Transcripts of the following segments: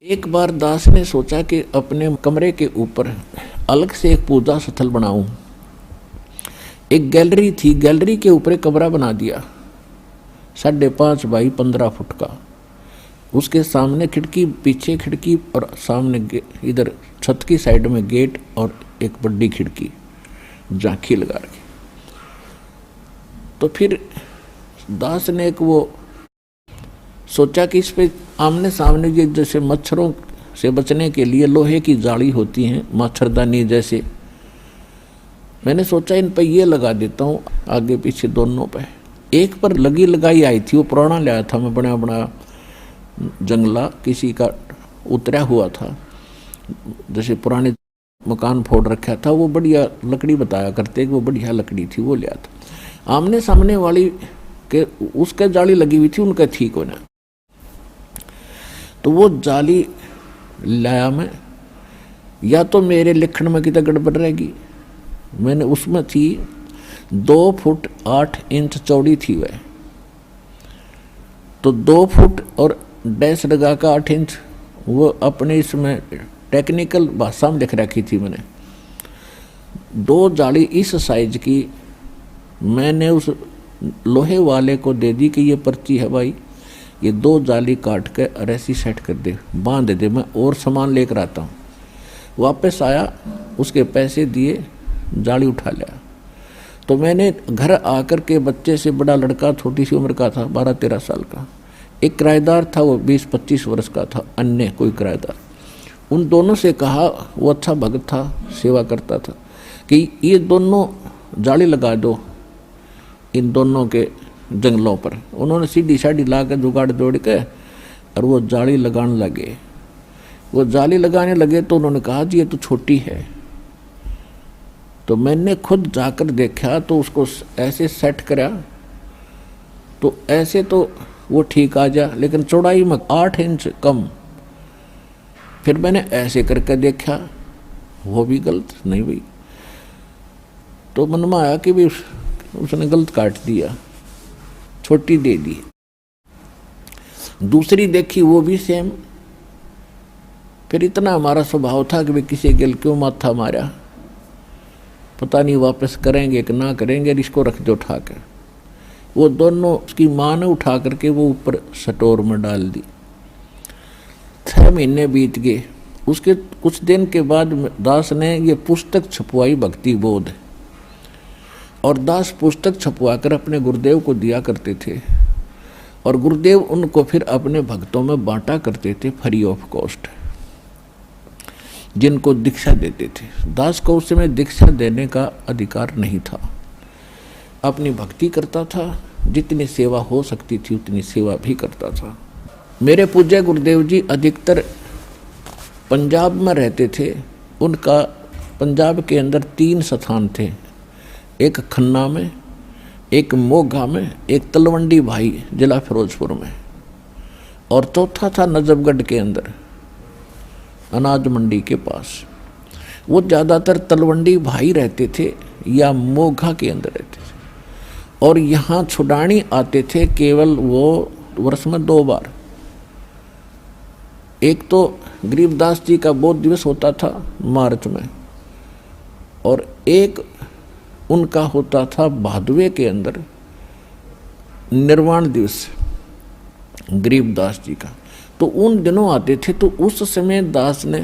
एक बार दास ने सोचा कि अपने कमरे के ऊपर अलग से एक पूजा स्थल बनाऊं। एक गैलरी थी, गैलरी के ऊपर एक कमरा बना दिया 5.5 बाई 15 फुट का। उसके सामने खिड़की, पीछे खिड़की और सामने इधर छत की साइड में गेट और एक बड़ी खिड़की, झांकी लगा रखी। तो फिर दास ने एक वो सोचा कि इस पे आमने सामने ये जैसे मच्छरों से बचने के लिए लोहे की जाली होती हैं, मच्छरदानी जैसे, मैंने सोचा इन पे ये लगा देता हूँ आगे पीछे दोनों पे। एक पर लगाई आई थी, वो पुराना लाया था मैं, बड़ा बड़ा जंगला किसी का उतरा हुआ था, जैसे पुराने मकान फोड़ रखा था, वो बढ़िया लकड़ी बताया करते कि वो बढ़िया लकड़ी थी, वो लिया था। आमने सामने वाली के उसके जाली लगी हुई थी, उनका ठीक होना। तो वो जाली लाया मैं, या तो मेरे लिखण में कितना गड़बड़ रहेगी। मैंने उसमें थी 2 फुट 8 इंच चौड़ी थी वह, तो 2 फुट और डैश लगा का 8 इंच, वो अपने इसमें टेक्निकल भाषा में लिख रखी थी मैंने। 2 जाली इस साइज की मैंने उस लोहे वाले को दे दी कि ये पर्ची है भाई, ये 2 जाली काट के ऐसी सेट कर दे, बांध दे, मैं और सामान लेकर आता हूँ। वापस आया, उसके पैसे दिए, जाली उठा लिया। तो मैंने घर आकर के बच्चे से, बड़ा लड़का छोटी सी उम्र का था, 12-13 साल का, एक किराएदार था वो 20-25 वर्ष का था, अन्य कोई किराएदार, उन दोनों से कहा, वो अच्छा भगत था, सेवा करता था, कि ये दोनों जाली लगा दो इन दोनों के जंगलों पर। उन्होंने सीढ़ी साढ़ी ला के जुगाड़ जोड़ के और वो जाली लगाने लगे। वो जाली लगाने लगे तो उन्होंने कहा जी ये तो छोटी है। तो मैंने खुद जाकर देखा तो उसको ऐसे सेट करा तो ऐसे तो वो ठीक आ जा, लेकिन चौड़ाई में 8 इंच कम। फिर मैंने ऐसे करके देखा, वो भी गलत नहीं हुई। तो मन में आया कि भी उसने गलत काट दिया, छोटी दे दी। दूसरी देखी, वो भी सेम। फिर इतना हमारा स्वभाव था कि भाई किसी गिल क्यों माथा मारा, पता नहीं वापस करेंगे कि ना करेंगे, इसको रख दो उठा कर। वो दोनों उसकी माँ ने उठा करके वो ऊपर स्टोर में डाल दी। 6 महीने बीत गए। उसके कुछ दिन के बाद दास ने ये पुस्तक छपवाई, भक्ति बोध, और दास पुस्तक छपवा कर अपने गुरुदेव को दिया करते थे, और गुरुदेव उनको फिर अपने भक्तों में बांटा करते थे फ्री ऑफ कॉस्ट, जिनको दीक्षा देते थे। दास को उस समय दीक्षा देने का अधिकार नहीं था, अपनी भक्ति करता था, जितनी सेवा हो सकती थी उतनी सेवा भी करता था। मेरे पूज्य गुरुदेव जी अधिकतर पंजाब में रहते थे। उनका पंजाब के अंदर 3 स्थान थे, एक खन्ना में, एक मोगा में, एक तलवंडी भाई जिला फिरोजपुर में, और चौथा था नजफगढ़ के अंदर अनाज मंडी के पास। वो ज़्यादातर तलवंडी भाई रहते थे या मोगा के अंदर रहते थे, और यहाँ छुड़ानी आते थे केवल वो वर्ष में 2 बार। एक तो गरीबदास जी का बोध दिवस होता था मार्च में, और एक उनका होता था भादवे के अंदर निर्वाण दिवस गरीबदास जी का। तो उन दिनों आते थे। तो उस समय दास ने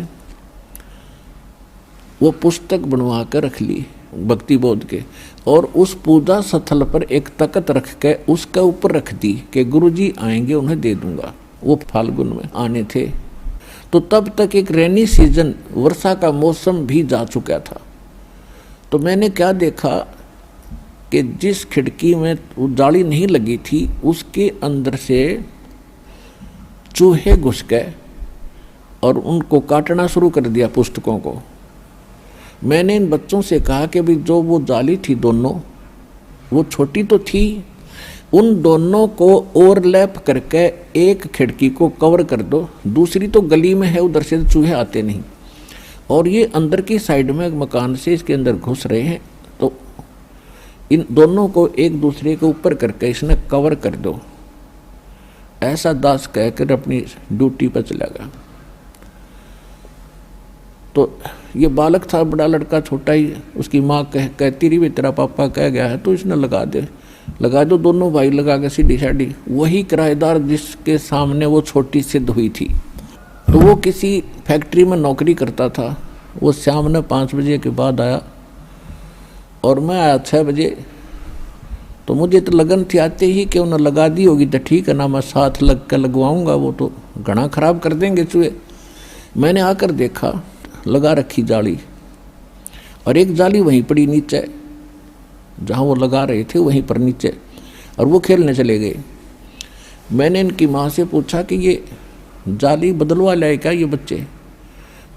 वो पुस्तक बनवा कर रख ली भक्ति बोध के, और उस पूजा स्थल पर एक तख्त रख के उसके ऊपर रख दी कि गुरुजी आएंगे उन्हें दे दूंगा। वो फाल्गुन में आने थे। तो तब तक एक रेनी सीजन, वर्षा का मौसम भी जा चुका था। तो मैंने क्या देखा कि जिस खिड़की में वो जाली नहीं लगी थी उसके अंदर से चूहे घुस गए और उनको काटना शुरू कर दिया पुस्तकों को। मैंने इन बच्चों से कहा कि भाई जो वो जाली थी दोनों, वो छोटी तो थी, उन दोनों को ओवरलैप करके एक खिड़की को कवर कर दो, दूसरी तो गली में है, उधर से चूहे आते नहीं, और ये अंदर की साइड में एक मकान से इसके अंदर घुस रहे हैं, तो इन दोनों को एक दूसरे के ऊपर करके इसने कवर कर दो। ऐसा दास कहकर अपनी ड्यूटी पर चला गया। तो ये बालक था, बड़ा लड़का छोटा ही, उसकी माँ कहती रही, वे तेरा पापा कह गया है तो इसने लगा दो। दोनों भाई लगा के सीधी साड़ी। वही किराएदार जिसके सामने वो छोटी सिद्ध हुई थी, तो वो किसी फैक्ट्री में नौकरी करता था। वो शाम में 5 बजे के बाद आया और मैं आया 6 बजे। तो मुझे तो लगन थी आते ही कि उन्हें लगा दी होगी तो ठीक है ना, मैं साथ लग कर लगवाऊंगा, वो तो घना खराब कर देंगे चूहे। मैंने आकर देखा लगा रखी जाली, और एक जाली वहीं पड़ी नीचे जहाँ वो लगा रहे थे, वहीं पर नीचे, और वो खेलने चले गए। मैंने इनकी माँ से पूछा कि ये जाली बदलवा लाए क्या ये बच्चे?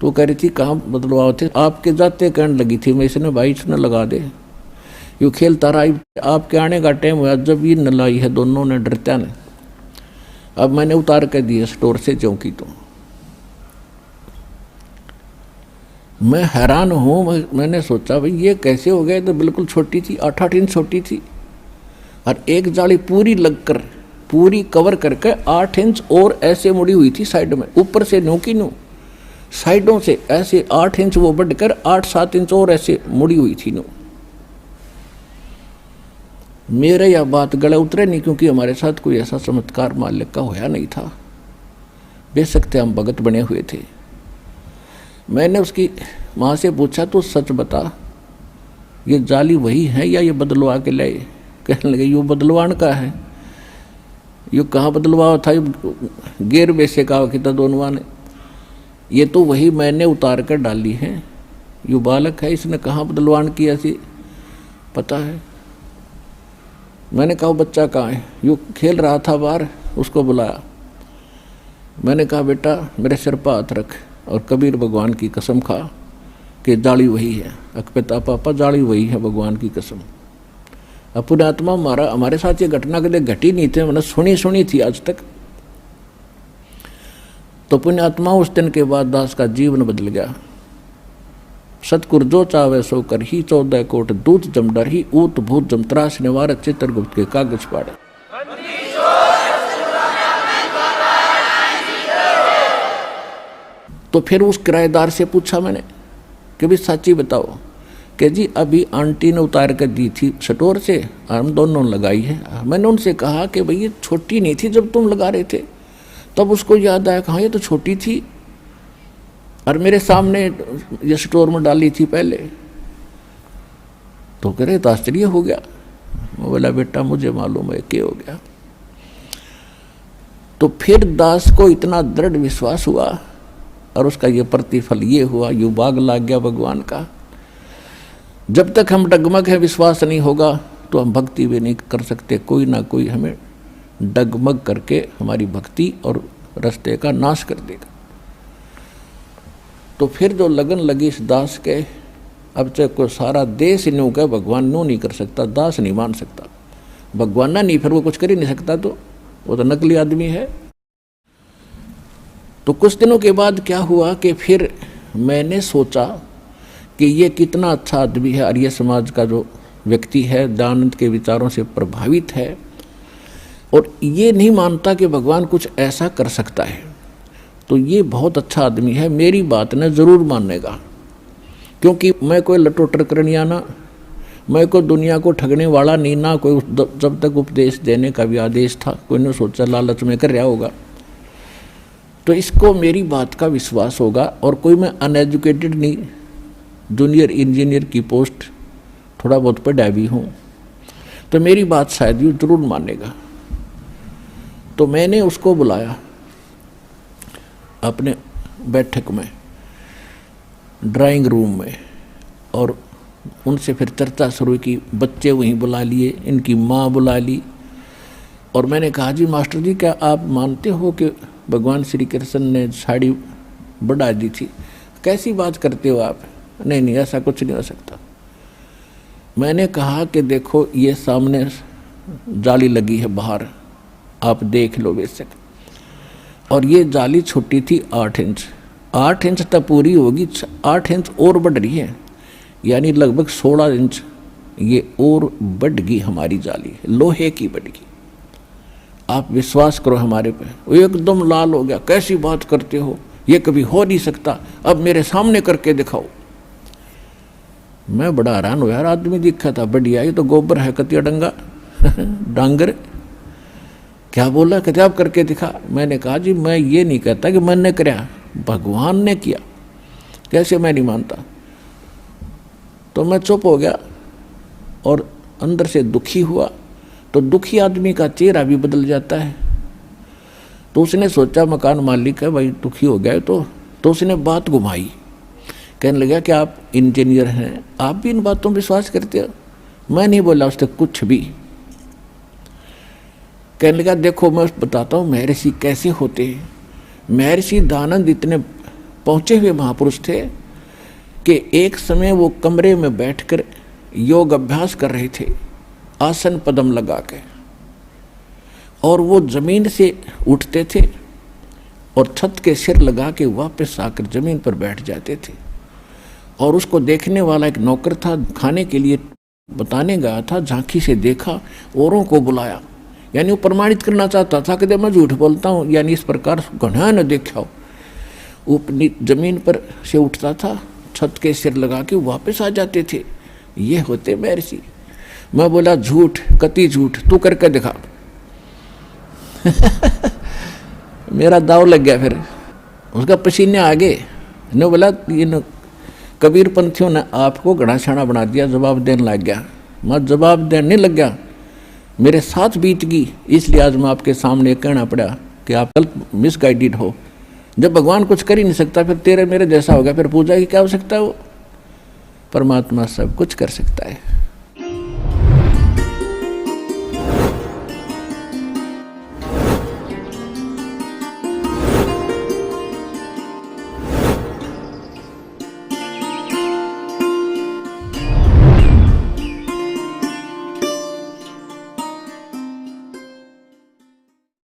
तो कह रही थी कहाँ बदलवाओ थे, आपके जाते कहने लगी थी, मैं इसने भाई इसने लगा दे, यूँ खेलता रहा। आपके आने का टाइम हुआ जब ये न लाई है, दोनों ने डरत्या ने। अब मैंने उतार कर दिया स्टोर से चौकी। तो मैं हैरान हूँ, मैंने सोचा भाई ये कैसे हो गया? तो बिल्कुल छोटी थी, 8-8 इंच छोटी थी, और एक जाली पूरी लगकर पूरी कवर करके 8 इंच और ऐसे मुड़ी हुई थी साइड में, ऊपर से नो की नो, साइडों से ऐसे 8 इंच वो बढ़कर 8-7 इंच और ऐसे मुड़ी हुई थी नो। मेरे यह बात गले उतरे नहीं, क्योंकि हमारे साथ कोई ऐसा चमत्कार मालिक का होया नहीं था, बेशक थे हम भगत बने हुए थे। मैंने उसकी माँ से पूछा तो सच बता, ये जाली वही है या ये बदलवा के लाए? कहने लगे यू बदलवान का है। यू कहाँ बदलवा था? गेर बेसे का कि दोनों ने, ये तो वही मैंने उतार कर डाली है। यू बालक है, इसने कहाँ बदलवान किया सी पता है? मैंने कहा बच्चा कहाँ है? यू खेल रहा था बाहर, उसको बुलाया। मैंने कहा बेटा मेरे सिर पर हाथ रख और कबीर भगवान की कसम खा कि जाली वही है। अकपिता पापा जाली वही है, भगवान की कसम। अब पुण्यात्मा हमारे साथ ये घटना कभी घटी नहीं थी, मैंने सुनी थी आज तक। तो पुण्यात्मा उस दिन के बाद दास का जीवन बदल गया। सतकुर जो चावे सो कर ही, 14 कोट दूत जम डर ही, ऊत भूत जम त्रास निवार, चित्रगुप्त के कागज पाड़े। तो फिर उस किराएदार से पूछा मैंने कि भी सच्ची बताओ कि जी अभी आंटी ने उतार कर दी थी स्टोर से, हम दोनों लगाई है। मैंने उनसे कहा कि भाई ये छोटी नहीं थी जब तुम लगा रहे थे? तब उसको याद आया, कहाँ ये तो छोटी थी और मेरे सामने ये स्टोर में डाली थी पहले। तो कह रहे तो आश्चर्य हो गया। मैं बोला बेटा मुझे मालूम है क्या हो गया। तो फिर दास को इतना दृढ़ विश्वास हुआ और उसका ये प्रतिफल ये हुआ, यू बाग लाग गया भगवान का। जब तक हम डगमग है, विश्वास नहीं होगा तो हम भक्ति भी नहीं कर सकते। कोई ना कोई हमें डगमग करके हमारी भक्ति और रास्ते का नाश कर देगा। तो फिर जो लगन लगी इस दास के, अब चाहे कोई सारा देश न्यू का भगवान न्यू नहीं कर सकता, दास नहीं मान सकता, भगवान ना नहीं, फिर वो कुछ कर ही नहीं सकता, तो वो तो नकली आदमी है। तो कुछ दिनों के बाद क्या हुआ कि फिर मैंने सोचा कि ये कितना अच्छा आदमी है, आर्य समाज का जो व्यक्ति है, दयानंद के विचारों से प्रभावित है और ये नहीं मानता कि भगवान कुछ ऐसा कर सकता है, तो ये बहुत अच्छा आदमी है, मेरी बात ने ज़रूर मानेगा। क्योंकि मैं कोई लटोटर करनिया ना, मैं कोई दुनिया को ठगने वाला नहीं, ना कोई जब तक उपदेश देने का भी आदेश था, कोई ने सोचा लालच में कर रहा होगा, तो इसको मेरी बात का विश्वास होगा। और कोई मैं अनएजुकेटेड नहीं, जूनियर इंजीनियर की पोस्ट थोड़ा बहुत पढ़ा भी हूँ, तो मेरी बात शायद ये जरूर मानेगा। तो मैंने उसको बुलाया अपने बैठक में, ड्राइंग रूम में, और उनसे फिर चर्चा शुरू की। बच्चे वहीं बुला लिए, इनकी माँ बुला ली, और मैंने कहा जी मास्टर जी क्या आप मानते हो कि भगवान श्री कृष्ण ने साड़ी बढ़ा दी थी? कैसी बात करते हो आप? नहीं नहीं ऐसा कुछ नहीं हो सकता। मैंने कहा कि देखो ये सामने जाली लगी है बाहर, आप देख लो बेशक, और ये जाली छोटी थी 8 इंच, 8 इंच तक पूरी होगी, 8 इंच और बढ़ रही है, यानी लगभग 16 इंच ये और बढ़ गई हमारी जाली, लोहे की बढ़ गई। आप विश्वास करो हमारे पे। वो एकदम लाल हो गया, कैसी बात करते हो, ये कभी हो नहीं सकता, अब मेरे सामने करके दिखाओ। मैं बड़ा हैरान हुआ, यार आदमी दिखा था बढ़िया, ये तो गोबर है कतिया डंगा डांगर। क्या बोला, कहते आप करके दिखा। मैंने कहा जी मैं ये नहीं कहता कि मैंने कराया, भगवान ने किया, कैसे मैं नहीं मानता। तो मैं चुप हो गया और अंदर से दुखी हुआ। तो दुखी आदमी का चेहरा भी बदल जाता है। तो उसने सोचा मकान मालिक है भाई, दुखी हो गया तो उसने बात घुमाई। कहने लगा कि आप इंजीनियर हैं, आप भी इन बातों पर विश्वास करते हो? मैं नहीं बोला उससे कुछ भी। कहने लगा देखो मैं बताता हूँ महर्षि कैसे होते हैं। महर्षि दानंद इतने पहुँचे हुए महापुरुष थे कि एक समय वो कमरे में बैठकर योग अभ्यास कर रहे थे, आसन पद्म लगा के, और वो जमीन से उठते थे और छत के सिर लगा के वापस आकर जमीन पर बैठ जाते थे। और उसको देखने वाला एक नौकर था, खाने के लिए बताने गया था, झांकी से देखा, औरों को बुलाया, यानी वो प्रमाणित करना चाहता था कि मैं झूठ बोलता हूँ, यानी इस प्रकार घना न देखा हो। वो जमीन पर से उठता था, छत के सिर लगा के वापस आ जाते थे। ये होते महर्षि। मैं बोला झूठ, कति झूठ, तू करके दिखा। मेरा दाव लग गया। फिर उसका पसीने आ गए। ने बोला ये न कबीर पंथियों ने आपको घड़ा छाना बना दिया, जवाब देने लग गया। मैं जवाब देने नहीं लग गया, मेरे साथ बीत गई, इसलिए आज मैं आपके सामने कहना पड़ा कि आप कल मिसगाइडेड हो। जब भगवान कुछ कर ही नहीं सकता फिर तेरे मेरे जैसा होगा, फिर पूजा की क्या आवश्यकता है? वो परमात्मा सब कुछ कर सकता है।